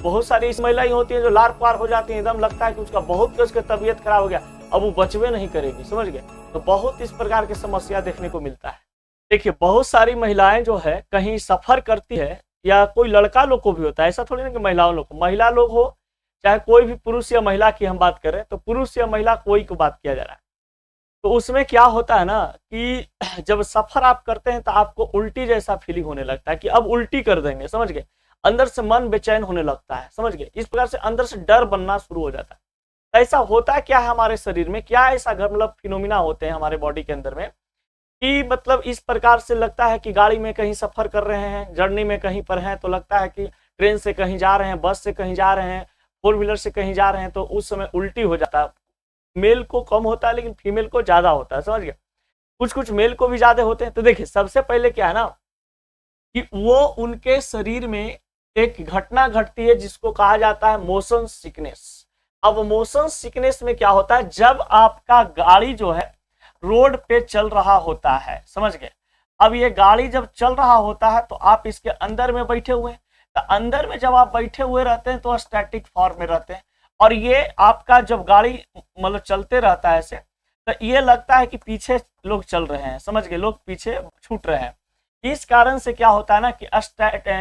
बहुत सारी ऐसी महिलाएं होती हैं जो लार पार हो जाती हैं, एकदम लगता है कि उसका बहुत उसका तबीयत खराब हो गया, अब वो बचवे नहीं करेगी, समझ गए। तो बहुत इस प्रकार की समस्या देखने को मिलता है। देखिए बहुत सारी महिलाएं जो है कहीं सफर करती है, या कोई लड़का लोग को भी होता है, ऐसा थोड़ी ना कि महिलाओं लोग को, महिला लोग हो चाहे कोई भी पुरुष या महिला की हम बात करें, तो पुरुष या महिला कोई को बात किया जा रहा है, तो उसमें क्या होता है ना कि जब सफर आप करते हैं तो आपको उल्टी जैसा फीलिंग होने लगता है कि अब उल्टी कर देंगे, समझ गए। अंदर से मन बेचैन होने लगता है, समझ गए। इस प्रकार से अंदर से डर बनना शुरू हो जाता है। ऐसा होता क्या है हमारे शरीर में, क्या ऐसा मतलब फिनोमिना होते हैं हमारे बॉडी के अंदर में कि मतलब इस प्रकार से लगता है कि गाड़ी में कहीं सफर कर रहे हैं, जर्नी में कहीं पर हैं, तो लगता है कि ट्रेन से कहीं जा रहे हैं, बस से कहीं जा रहे हैं, 4 व्हीलर से कहीं जा रहे हैं, तो उस समय उल्टी हो जाता है। मेल को कम होता है लेकिन फीमेल को ज्यादा होता है, समझ गए। कुछ कुछ मेल को भी ज्यादा होते हैं। तो देखिए सबसे पहले क्या है ना कि वो उनके शरीर में एक घटना घटती है जिसको कहा जाता है मोशन सिकनेस। अब मोशन सिकनेस में क्या होता है, जब आपका गाड़ी जो है रोड पे चल रहा होता है, समझ गए। अब ये गाड़ी जब चल रहा होता है तो आप इसके अंदर में बैठे हुए हैं, तो अंदर में जब आप बैठे हुए रहते हैं तो स्टैटिक फॉर्म में रहते हैं, और ये आपका जब गाड़ी मतलब चलते रहता है ऐसे, तो ये लगता है कि पीछे लोग चल रहे हैं, समझ गए, लोग पीछे छूट रहे हैं। इस कारण से क्या होता है ना कि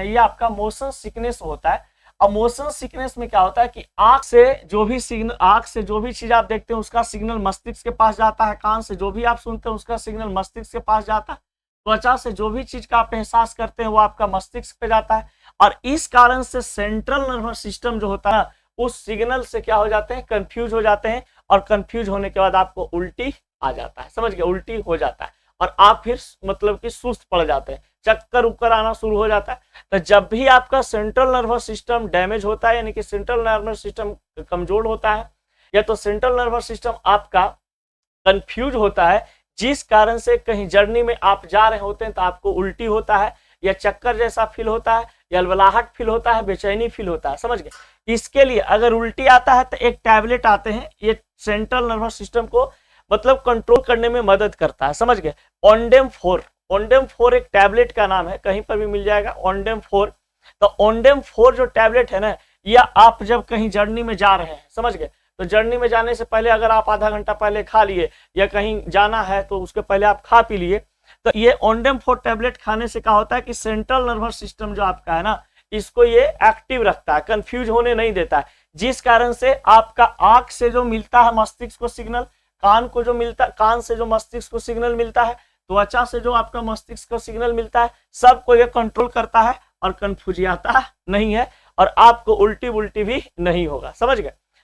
ये आपका मोशन सिकनेस होता है। अब मोशन सिकनेस में क्या होता है कि आंख से जो भी चीज आप देखते हैं उसका सिग्नल मस्तिष्क के पास जाता है, कान से जो भी आप सुनते हैं उसका सिग्नल मस्तिष्क के पास जाता है, त्वचा से जो भी चीज का आप एहसास करते हैं वो आपका मस्तिष्क पे जाता है, और इस कारण से सेंट्रल नर्वस सिस्टम जो होता है उस सिग्नल से क्या हो जाते हैं, कंफ्यूज हो जाते हैं, और कंफ्यूज होने के बाद आपको उल्टी आ जाता है, समझ गए, उल्टी हो जाता है, और आप फिर मतलब कि सुस्त पड़ जाते हैं, चक्कर उक्कर आना शुरू हो जाता है। तो जब भी आपका सेंट्रल नर्वस सिस्टम डैमेज होता है, यानी कि सेंट्रल नर्वस सिस्टम कमजोर होता है, या तो सेंट्रल नर्वस सिस्टम आपका कंफ्यूज होता है, जिस कारण से कहीं जर्नी में आप जा रहे होते हैं तो आपको उल्टी होता है, या चक्कर जैसा फील होता है, या अलबलाहट फील होता है, बेचैनी फील होता है, समझ गए। इसके लिए अगर उल्टी आता है तो एक टैबलेट आते हैं, ये सेंट्रल नर्वस सिस्टम को मतलब कंट्रोल करने में मदद करता है, समझ गए। ओंडेम 4 एक टैबलेट का नाम है, कहीं पर भी मिल जाएगा ओंडेम 4। तो ओंडेम 4 जो टैबलेट है ना, या आप जब कहीं जर्नी में जा रहे हैं, समझ गए, तो जर्नी में जाने से पहले अगर आप आधा घंटा पहले खा लिए, या कहीं जाना है तो उसके पहले आप खा पी लिए, तो ये ओंडेम 4 टैबलेट खाने से क्या होता है कि सेंट्रल नर्वस सिस्टम जो आपका है ना, इसको ये एक्टिव रखता है, कंफ्यूज होने नहीं देता है, जिस कारण से आपका आंख से जो मिलता है मस्तिष्क को सिग्नल, कान से जो मस्तिष्क को सिग्नल मिलता है, त्वचा से जो आपका मस्तिष्क को सिग्नल मिलता है, सबको ये कंट्रोल करता है, और कंफ्यूज आता नहीं है, और आपको उल्टी भी नहीं होगा, समझ गए।